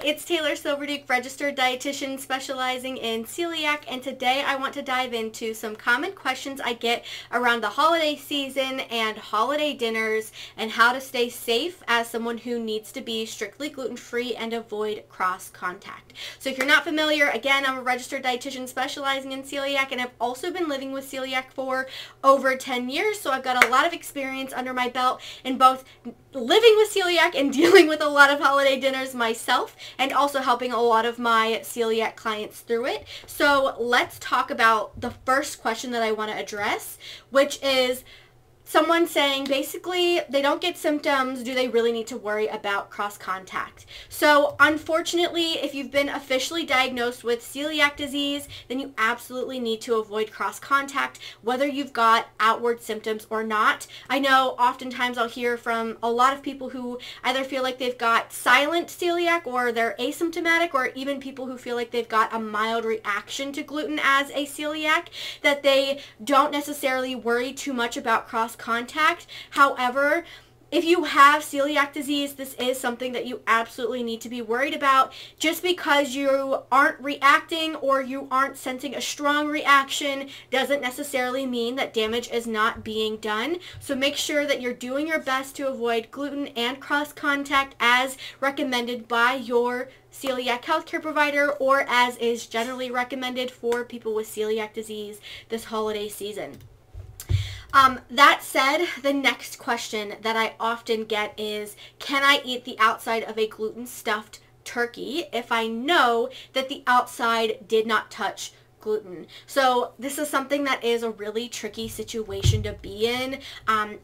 it's Taylor Silverduke, registered dietitian specializing in celiac, and today I want to dive into some common questions I get around the holiday season and holiday dinners and how to stay safe as someone who needs to be strictly gluten-free and avoid cross-contact. So if you're not familiar, again, I'm a registered dietitian specializing in celiac, and I've also been living with celiac for over 10 years, so I've got a lot of experience under my belt in both living with celiac and dealing with a lot of holiday dinners myself, and also helping a lot of my celiac clients through it. So let's talk about the first question that I want to address, which is someone saying basically they don't get symptoms, do they really need to worry about cross-contact? So unfortunately, if you've been officially diagnosed with celiac disease, then you absolutely need to avoid cross-contact, whether you've got outward symptoms or not. I know oftentimes I'll hear from a lot of people who either feel like they've got silent celiac or they're asymptomatic, or even people who feel like they've got a mild reaction to gluten as a celiac, that they don't necessarily worry too much about cross-contact. However, if you have celiac disease, this is something that you absolutely need to be worried about. Just because you aren't reacting or you aren't sensing a strong reaction doesn't necessarily mean that damage is not being done. So make sure that you're doing your best to avoid gluten and cross-contact as recommended by your celiac healthcare provider, or as is generally recommended for people with celiac disease this holiday season. That said, the next question that I often get is, can I eat the outside of a gluten-stuffed turkey if I know that the outside did not touch gluten? So this is something that is a really tricky situation to be in,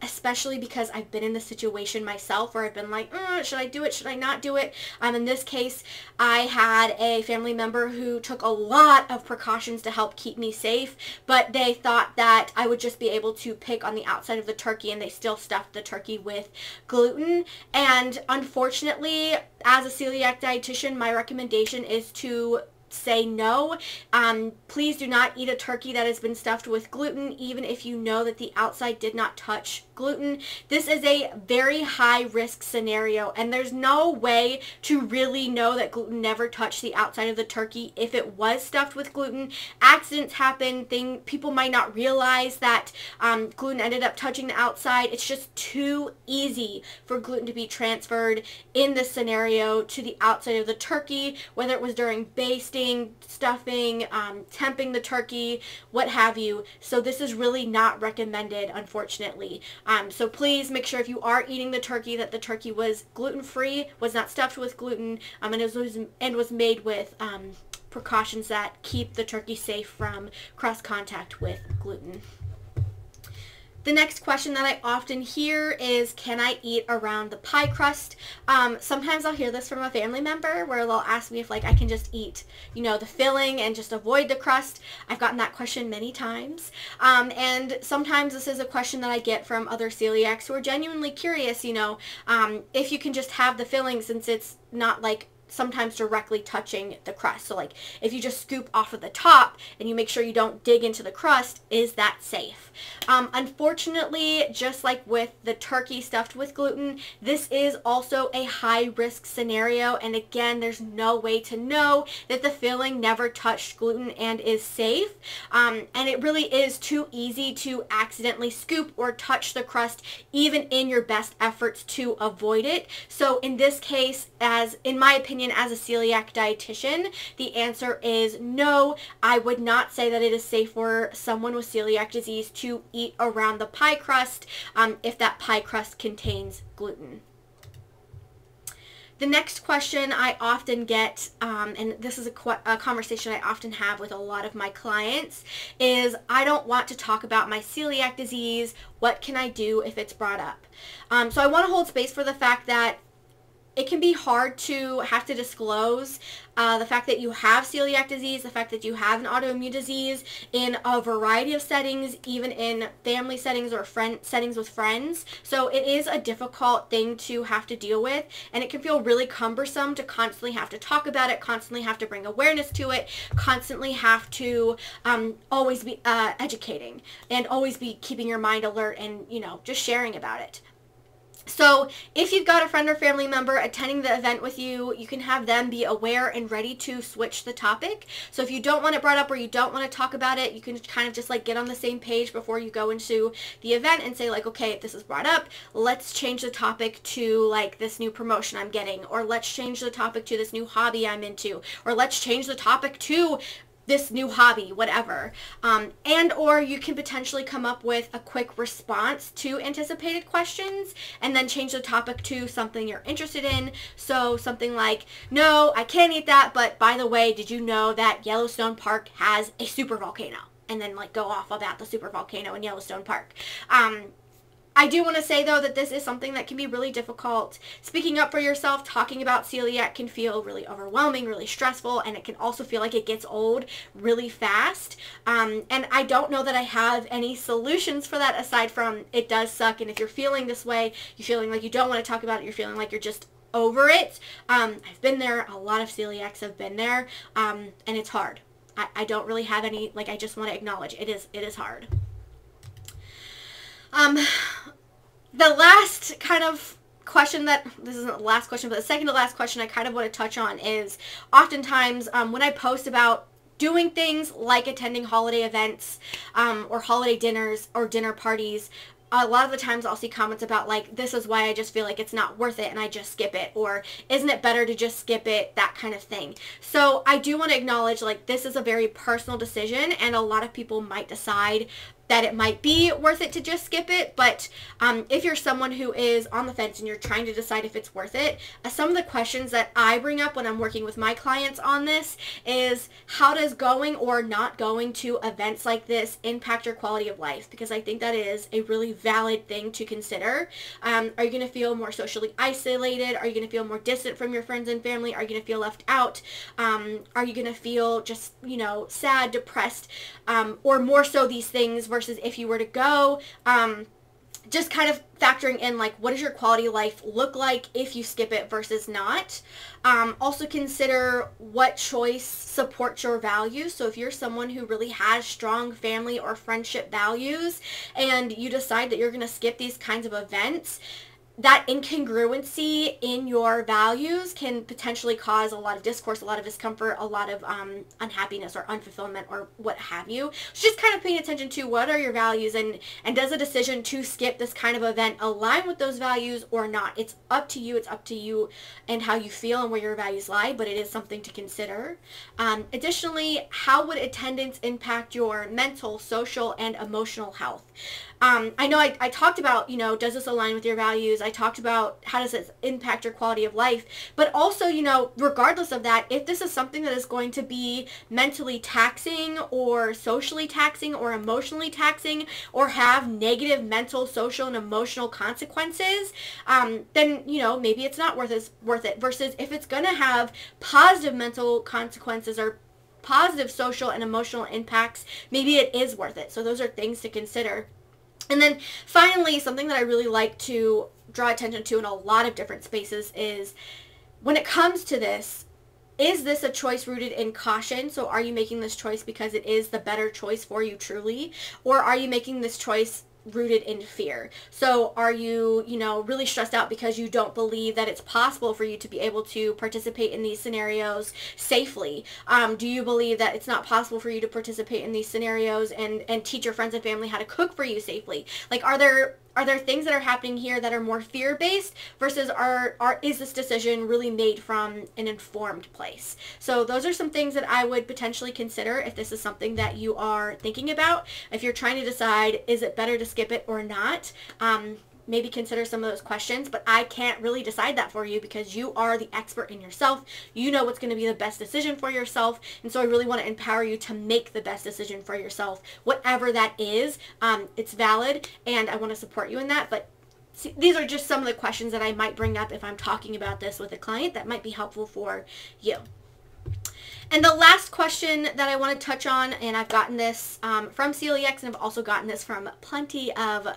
especially because I've been in the situation myself where I've been like, should I do it? Should I not do it? In this case, I had a family member who took a lot of precautions to help keep me safe, but they thought that I would just be able to pick on the outside of the turkey, and they still stuffed the turkey with gluten. And unfortunately, as a celiac dietitian, my recommendation is to say no. Please do not eat a turkey that has been stuffed with gluten, even if you know that the outside did not touch gluten. This is a very high risk scenario, and there's no way to really know that gluten never touched the outside of the turkey if it was stuffed with gluten. Accidents happen. People might not realize that gluten ended up touching the outside. It's just too easy for gluten to be transferred in this scenario to the outside of the turkey, whether it was during basting, stuffing, temping the turkey, what have you. So this is really not recommended, unfortunately. So please make sure if you are eating the turkey that the turkey was gluten-free, was not stuffed with gluten, and was made with precautions that keep the turkey safe from cross-contact with gluten. The next question that I often hear is, can I eat around the pie crust? Sometimes I'll hear this from a family member where they'll ask me if I can just eat, the filling and just avoid the crust. I've gotten that question many times. And sometimes this is a question that I get from other celiacs who are genuinely curious, if you can just have the filling, since it's not sometimes directly touching the crust. So if you just scoop off of the top and you make sure you don't dig into the crust, is that safe? Unfortunately, just like with the turkey stuffed with gluten, this is also a high risk scenario, and again, there's no way to know that the filling never touched gluten and is safe. And it really is too easy to accidentally scoop or touch the crust, even in your best efforts to avoid it. So in this case, in my opinion, as a celiac dietitian, the answer is no. I would not say that it is safe for someone with celiac disease to eat around the pie crust if that pie crust contains gluten. The next question I often get, and this is a conversation I often have with a lot of my clients, is, I don't want to talk about my celiac disease. What can I do if it's brought up? So I want to hold space for the fact that it can be hard to have to disclose the fact that you have celiac disease, the fact that you have an autoimmune disease in a variety of settings, even in family settings or settings with friends. So it is a difficult thing to have to deal with, and it can feel really cumbersome to constantly have to talk about it, constantly have to bring awareness to it, constantly have to always be educating, and always be keeping your mind alert and, just sharing about it. So if you've got a friend or family member attending the event with you, you can have them be aware and ready to switch the topic. So if you don't want it brought up or you don't want to talk about it, you can kind of just like get on the same page before you go into the event and say like, okay, if this is brought up, let's change the topic to like this new promotion I'm getting, or let's change the topic to this new hobby I'm into, or let's change the topic to this new hobby, whatever. And or you can potentially come up with a quick response to anticipated questions and then change the topic to something you're interested in. So something like, no, I can't eat that, but by the way, did you know that Yellowstone Park has a super volcano? And then like go off about the super volcano in Yellowstone Park. I do want to say, though, that this is something that can be really difficult. Speaking up for yourself, talking about celiac can feel really overwhelming, really stressful, and it can also feel like it gets old really fast. And I don't know that I have any solutions for that aside from it does suck. And if you're feeling this way, you're feeling like you don't want to talk about it, you're feeling like you're just over it. I've been there. A lot of celiacs have been there, and it's hard. I don't really have any, like, I just want to acknowledge it is hard. The last kind of question this isn't the last question, but the second to last question I kind of want to touch on is oftentimes when I post about doing things like attending holiday events or holiday dinners or dinner parties, a lot of the times I'll see comments about like, this is why I just feel like it's not worth it and I just skip it, or isn't it better to just skip it, that kind of thing. So I do want to acknowledge like this is a very personal decision and a lot of people might decide that it might be worth it to just skip it, but if you're someone who is on the fence and you're trying to decide if it's worth it, some of the questions that I bring up when I'm working with my clients on this is, how does going or not going to events like this impact your quality of life? Because I think that is a really valid thing to consider. Are you going to feel more socially isolated? Are you going to feel more distant from your friends and family? Are you going to feel left out? Are you going to feel just, you know, sad, depressed, or more so these things versus if you were to go, just kind of factoring in like, what does your quality of life look like if you skip it versus not? Also consider what choice supports your values. So if you're someone who really has strong family or friendship values and you decide that you're going to skip these kinds of events, that incongruency in your values can potentially cause a lot of discourse, a lot of discomfort, a lot of unhappiness or unfulfillment or what have you. So just kind of paying attention to what are your values and does a decision to skip this kind of event align with those values or not. It's up to you. It's up to you and how you feel and where your values lie, but it is something to consider. Additionally, how would attendance impact your mental, social, and emotional health? I know I talked about, you know, does this align with your values? I talked about how does it impact your quality of life? But also, you know, regardless of that, if this is something that is going to be mentally taxing or socially taxing or emotionally taxing or have negative mental, social, and emotional consequences, then, you know, maybe it's not worth it. Versus if it's going to have positive mental consequences or positive social and emotional impacts, maybe it is worth it. So those are things to consider. And then finally, something that I really like to draw attention to in a lot of different spaces is when it comes to this, is this a choice rooted in caution? So are you making this choice because it is the better choice for you truly? Or are you making this choice rooted in fear? So are you, you know, really stressed out because you don't believe that it's possible for you to be able to participate in these scenarios safely? Do you believe that it's not possible for you to participate in these scenarios and teach your friends and family how to cook for you safely? Like, are there things that are happening here that are more fear-based versus is this decision really made from an informed place? So those are some things that I would potentially consider if this is something that you are thinking about. If you're trying to decide, is it better to skip it or not? Maybe consider some of those questions, but I can't really decide that for you because you are the expert in yourself. You know what's going to be the best decision for yourself, and so I really want to empower you to make the best decision for yourself. Whatever that is, it's valid, and I want to support you in that, but see, these are just some of the questions that I might bring up if I'm talking about this with a client that might be helpful for you. And the last question that I want to touch on, and I've gotten this from celiacs, and I've also gotten this from plenty of,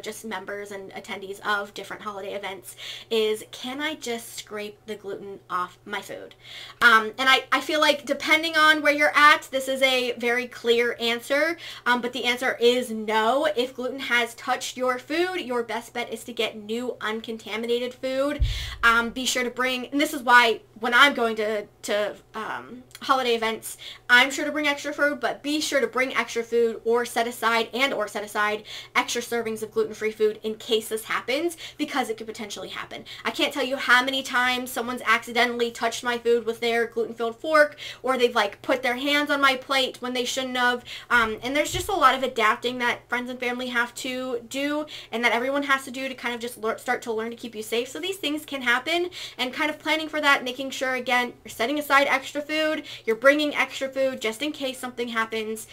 just members and attendees of different holiday events, is can I just scrape the gluten off my food? And I feel like depending on where you're at, this is a very clear answer, but the answer is no. If gluten has touched your food, your best bet is to get new uncontaminated food. Be sure to bring, and this is why when I'm going to holiday events, I'm sure to bring extra food, but be sure to bring extra food or set aside extra servings of gluten-free food in case this happens, because it could potentially happen. I can't tell you how many times someone's accidentally touched my food with their gluten-filled fork, or they've like put their hands on my plate when they shouldn't have, and there's just a lot of adapting that friends and family have to do, and that everyone has to do to kind of just start to learn to keep you safe. So these things can happen, and kind of planning for that, making sure, again, you're setting aside extra food, you're bringing extra food just in case something happens.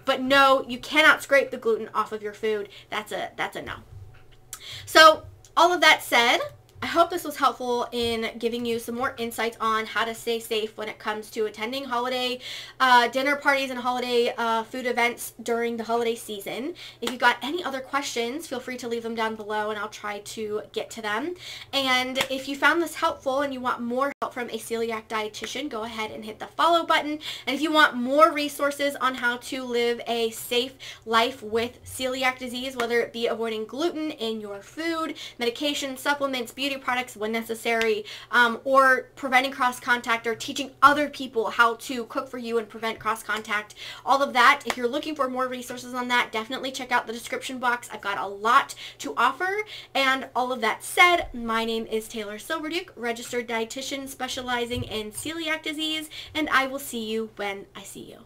But no, you cannot scrape the gluten off of your food. That's a no. So all of that said, I hope this was helpful in giving you some more insights on how to stay safe when it comes to attending holiday dinner parties and holiday food events during the holiday season. If you've got any other questions, feel free to leave them down below and I'll try to get to them. And if you found this helpful and you want more help from a celiac dietitian, go ahead and hit the follow button. And if you want more resources on how to live a safe life with celiac disease, whether it be avoiding gluten in your food, medication, supplements, beauty products when necessary, or preventing cross contact, or teaching other people how to cook for you and prevent cross contact, all of that, if you're looking for more resources on that, definitely check out the description box. I've got a lot to offer. And all of that said, my name is Taylor Silverduke, registered dietitian specializing in celiac disease, and I will see you when I see you.